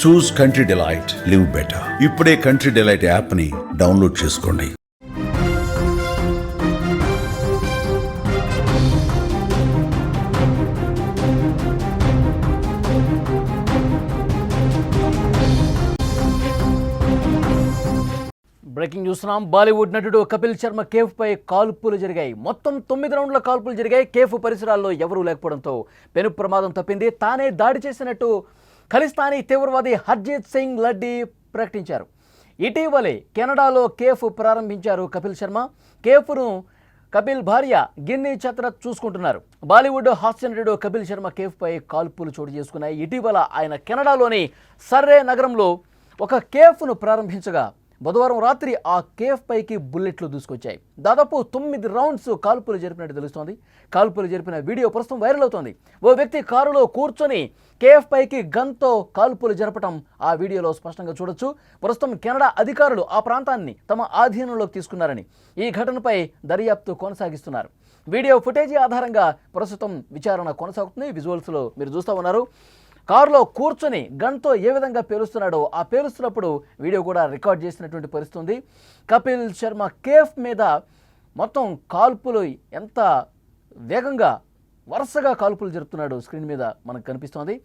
చూస్ country delight, live better. ఇప్పుడే country delight app ని download చేసుకోండి. బ్రేకింగ్ చూస్తున్నాం. బాలీవుడ్ నటుడు కపిల్ శర్మ కేఫ్ పై కాల్పులు జరిగాయి. మొత్తం 9 రౌండ్ల కాల్పులు జరిగాయి. కేఫ్ పరిసరాల్లో ఎవరూ లేకపోవడంతో పెను ప్రమాదం తప్పింది. తానే దాడి చేసినట్టు ఖలిస్తానీ తీవ్రవాది హర్జీత్ సింగ్ లడ్డీ ప్రకటించారు. ఇటీవలే కెనడాలో కేఫ్ ప్రారంభించారు కపిల్ శర్మ. కేఫ్ను కపిల్ భార్య గిన్నీ చత్రత్ చూసుకుంటున్నారు. బాలీవుడ్ హాస్య నటుడు కపిల్ శర్మ కేఫ్ పై కాల్పులు చోటు చేసుకున్నాయి. ఇటీవల ఆయన కెనడాలోని సర్రే నగరంలో ఒక కేఫ్ను ప్రారంభించగా బుధవారం రాత్రి ఆ కేఫ్ పైకి బుల్లెట్లు దూసుకొచ్చాయి. దాదాపు 9 రౌండ్స్ కాల్పులు జరిపినట్టు తెలుస్తోంది. కాల్పులు జరిపిన వీడియో ప్రస్తుతం వైరల్ అవుతోంది. ఓ వ్యక్తి కారులో కూర్చొని కేఫ్ పైకి గన్తో కాల్పులు జరపడం ఆ వీడియోలో స్పష్టంగా చూడొచ్చు. ప్రస్తుతం కెనడా అధికారులు ఆ ప్రాంతాన్ని తమ ఆధీనంలోకి తీసుకున్నారని, ఈ ఘటనపై దర్యాప్తు కొనసాగిస్తున్నారు. వీడియో ఫుటేజీ ఆధారంగా ప్రస్తుతం విచారణ కొనసాగుతుంది. విజువల్స్లో మీరు చూస్తూ ఉన్నారు. కారులో కూర్చొని గన్తో ఏ విధంగా పేలుస్తున్నాడో, ఆ పేలుస్తున్నప్పుడు వీడియో కూడా రికార్డ్ చేసినటువంటి పరిస్థితి ఉంది. కపిల్ శర్మ కేఫ్ మీద మొత్తం కాల్పులు ఎంత వేగంగా వరుసగా కాల్పులు జరుపుతున్నాడు స్క్రీన్ మీద మనకు కనిపిస్తోంది.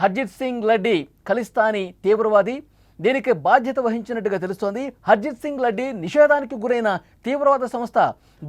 హర్జీత్ సింగ్ లడ్డీ ఖలిస్తానీ తీవ్రవాది, దీనికి బాధ్యత వహించినట్టుగా తెలుస్తోంది. హర్జీత్ సింగ్ లడ్డీ నిషేధానికి గురైన తీవ్రవాద సంస్థ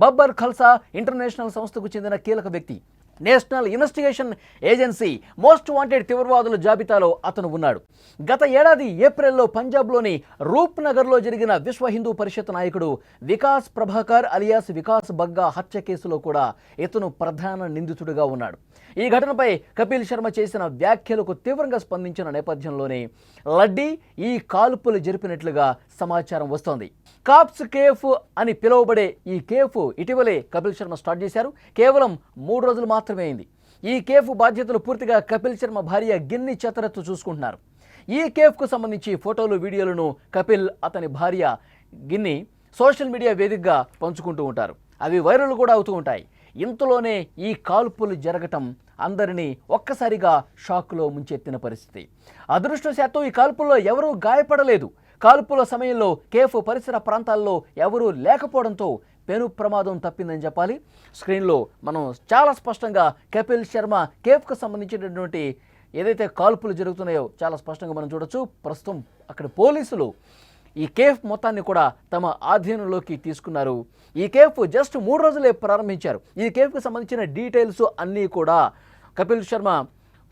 బబ్బర్ ఖల్సా ఇంటర్నేషనల్ సంస్థకు చెందిన కీలక వ్యక్తి. National Investigation Agency most wanted తీవ్రవాదుల జాబితాలో అతను ఉన్నాడు. గత ఏడాది ఏప్రిల్లో పంజాబ్లోని రూప్నగర్లో జరిగిన విశ్వ హిందూ పరిషత్ నాయకుడు వికాస్ ప్రభాకర్ అలియాస్ వికాస్ బగ్గా హత్య కేసులో కూడా ఇతను ప్రధాన నిందితుడిగా ఉన్నాడు. ఈ ఘటనపై కపిల్ శర్మ చేసిన వ్యాఖ్యలకు తీవ్రంగా స్పందించిన నేపథ్యంలోనే లడ్డీ ఈ కాల్పులు జరిపినట్లుగా సమాచారం వస్తోంది. కాప్స్ కేఫ్ అని పిలువబడే ఈ కేఫ్ ఇటీవలే కపిల్ శర్మ స్టార్ట్ చేశారు. కేవలం 3 రోజులు మాత్రమే అయింది. ఈ కేఫ్ బాధ్యతలు పూర్తిగా కపిల్ శర్మ భార్య గిన్నీ చత్రత్ చూసుకుంటున్నారు. ఈ కేఫ్కు సంబంధించి ఫోటోలు, వీడియోలను కపిల్, అతని భార్య గిన్నీ సోషల్ మీడియా వేదికగా పంచుకుంటూ ఉంటారు. అవి వైరల్ కూడా అవుతూ ఉంటాయి. ఇంతలోనే ఈ కాల్పులు జరగటం అందరినీ ఒక్కసారిగా షాక్లో ముంచెత్తిన పరిస్థితి. అదృష్టవశాత్తు ఈ కాల్పుల్లో ఎవరూ గాయపడలేదు. కాల్పుల సమయంలో కేఫ్ పరిసర ప్రాంతాల్లో ఎవరూ లేకపోవడంతో పెను ప్రమాదం తప్పిందని చెప్పాలి. స్క్రీన్లో మనం చాలా స్పష్టంగా కపిల్ శర్మ కేఫ్కు సంబంధించినటువంటి ఏదైతే కాల్పులు జరుగుతున్నాయో చాలా స్పష్టంగా మనం చూడొచ్చు. ప్రస్తుతం అక్కడ పోలీసులు ఈ కేఫ్ మొత్తాన్ని కూడా తమ ఆధీనంలోకి తీసుకున్నారు. ఈ కేఫ్ జస్ట్ 3 రోజులే ప్రారంభించారు. ఈ కేఫ్కి సంబంధించిన డీటెయిల్స్ అన్నీ కూడా కపిల్ శర్మ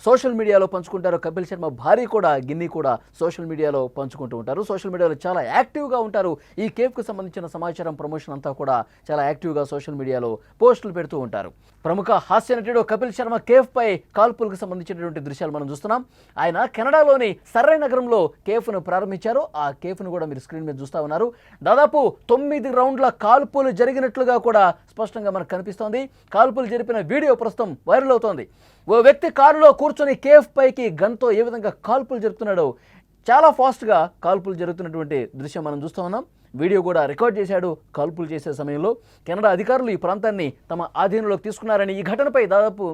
సోషల్ మీడియాలో పంచుకుంటారు. కపిల్ శర్మ భార్య కూడా గిన్నీ కూడా సోషల్ మీడియాలో పంచుకుంటూ ఉంటారు. సోషల్ మీడియాలో చాలా యాక్టివ్గా ఉంటారు. ఈ కేఫ్కు సంబంధించిన సమాచారం, ప్రమోషన్ అంతా కూడా చాలా యాక్టివ్గా సోషల్ మీడియాలో పోస్టులు పెడుతూ ఉంటారు. ప్రముఖ హాస్య నటుడు కపిల్ శర్మ కేఫ్ పై కాల్పులకు సంబంధించినటువంటి దృశ్యాలు మనం చూస్తున్నాం. ఆయన కెనడాలోని సర్రే నగరంలో కేఫ్ను ప్రారంభించారు. ఆ కేఫ్ను కూడా మీరు స్క్రీన్ మీద చూస్తూ ఉన్నారు. దాదాపు 9 రౌండ్ల కాల్పులు జరిగినట్లుగా కూడా స్పష్టంగా మనకు కనిపిస్తోంది. కాల్పులు జరిపిన వీడియో ప్రస్తుతం వైరల్ అవుతోంది. ఓ వ్యక్తి కారులో కూర్చొని కేఫ్ పైకి గన్తో ఏ విధంగా కాల్పులు జరుపుతున్నాడో, చాలా ఫాస్ట్గా కాల్పులు జరుగుతున్నటువంటి దృశ్యం మనం చూస్తూ ఉన్నాం. వీడియో కూడా రికార్డ్ చేశాడు. కాల్పులు చేసే సమయంలో కెనడా అధికారులు ఈ ప్రాంతాన్ని తమ ఆధీనంలోకి తీసుకున్నారని, ఈ ఘటనపై దాదాపు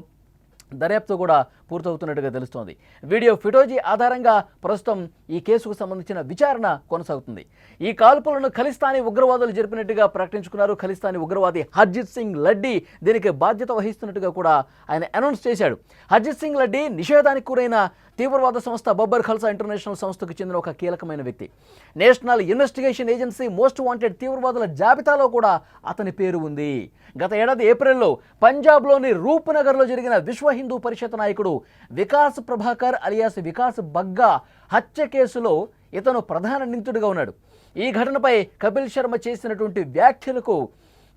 దర్యాప్తు కూడా పూర్తవుతున్నట్టుగా తెలుస్తోంది. వీడియో ఫుటేజీ ఆధారంగా ప్రస్తుతం ఈ కేసుకు సంబంధించిన విచారణ కొనసాగుతుంది. ఈ కాల్పులను ఖలిస్తానీ ఉగ్రవాదులు జరిపినట్టుగా ప్రకటించుకున్నారు. ఖలిస్తానీ ఉగ్రవాది హర్జీత్ సింగ్ లడ్డీ దీనికి బాధ్యత వహిస్తున్నట్టుగా కూడా ఆయన అనౌన్స్ చేశాడు. హర్జీత్ సింగ్ లడ్డీ నిషేధానికి గురైన తీవ్రవాద సంస్థ బబ్బర్ ఖల్సా ఇంటర్నేషనల్ సంస్థకు చెందిన ఒక కీలకమైన వ్యక్తి. National Investigation Agency most wanted తీవ్రవాదుల జాబితాలో కూడా అతని పేరు ఉంది. గత ఏడాది ఏప్రిల్లో పంజాబ్లోని రూప్నగర్లో జరిగిన విశ్వ హిందూ పరిషత్ నాయకుడు వికాస్ ప్రభాకర్ అలియాస్ వికాస్ బగ్గా హత్య కేసులో ఇతను ప్రధాన నిందితుడిగా ఉన్నాడు. ఈ ఘటనపై కపిల్ శర్మ చేసినటువంటి వ్యాఖ్యలకు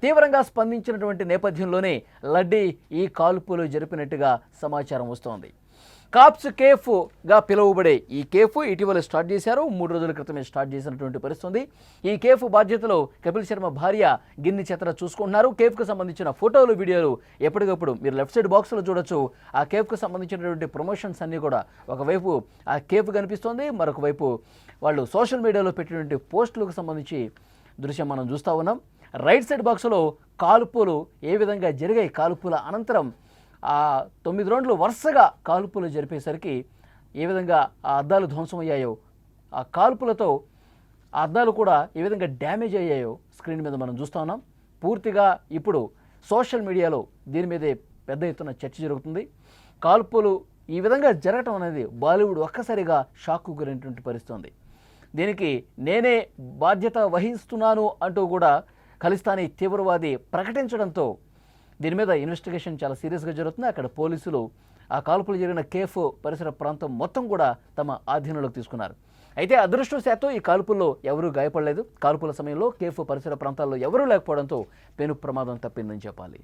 తీవ్రంగా స్పందించినటువంటి నేపథ్యంలోనే లడ్డీ ఈ కాల్పులు జరిపినట్టుగా సమాచారం వస్తోంది. కాప్స్ కేఫ్గా పిలువబడే ఈ కేఫ్ ఇటీవల స్టార్ట్ చేశారు. 3 రోజుల క్రితమే స్టార్ట్ చేసినటువంటి పరిస్థితుంది. ఈ కేఫ్ బాధ్యతలో కపిల్ శర్మ భార్య గిన్ని చత్ర చూసుకుంటున్నారు. కేఫ్కు సంబంధించిన ఫోటోలు, వీడియోలు ఎప్పటికప్పుడు మీరు లెఫ్ట్ సైడ్ బాక్స్లో చూడొచ్చు. ఆ కేఫ్కు సంబంధించినటువంటి ప్రమోషన్స్ అన్నీ కూడా ఒకవైపు ఆ కేఫ్ కనిపిస్తోంది, మరొక వైపు వాళ్ళు సోషల్ మీడియాలో పెట్టినటువంటి పోస్టులకు సంబంధించి దృశ్యం మనం చూస్తూ ఉన్నాం. రైట్ సైడ్ బాక్స్లో కాల్పులు ఏ విధంగా జరిగాయి, కాల్పుల అనంతరం ఆ 9 రౌండ్లు వరుసగా కాల్పులు జరిపేసరికి ఏ విధంగా ఆ అద్దాలు ధ్వంసమయ్యాయో, ఆ కాల్పులతో ఆ అద్దాలు కూడా ఏ విధంగా డ్యామేజ్ అయ్యాయో స్క్రీన్ మీద మనం చూస్తూ ఉన్నాం. పూర్తిగా ఇప్పుడు సోషల్ మీడియాలో దీని మీదే పెద్ద ఎత్తున చర్చ జరుగుతుంది. కాల్పులు ఈ విధంగా జరగటం అనేది బాలీవుడ్ ఒక్కసారిగా షాక్కు గురైనటువంటి పరిస్థితుంది. దీనికి నేనే బాధ్యత వహిస్తున్నాను అంటూ కూడా ఖలిస్తానీ తీవ్రవాది ప్రకటించడంతో దీని మీద ఇన్వెస్టిగేషన్ చాలా సీరియస్గా జరుగుతుంది. అక్కడ పోలీసులు ఆ కాల్పులు జరిగిన కేఫ్ పరిసర ప్రాంతం మొత్తం కూడా తమ ఆధీనంలోకి తీసుకున్నారు. అయితే అదృష్టవశాత్తు ఈ కాల్పుల్లో ఎవరూ గాయపడలేదు. కాల్పుల సమయంలో కేఫ్ పరిసర ప్రాంతాల్లో ఎవరూ లేకపోవడంతో పెను ప్రమాదం తప్పిందని చెప్పాలి.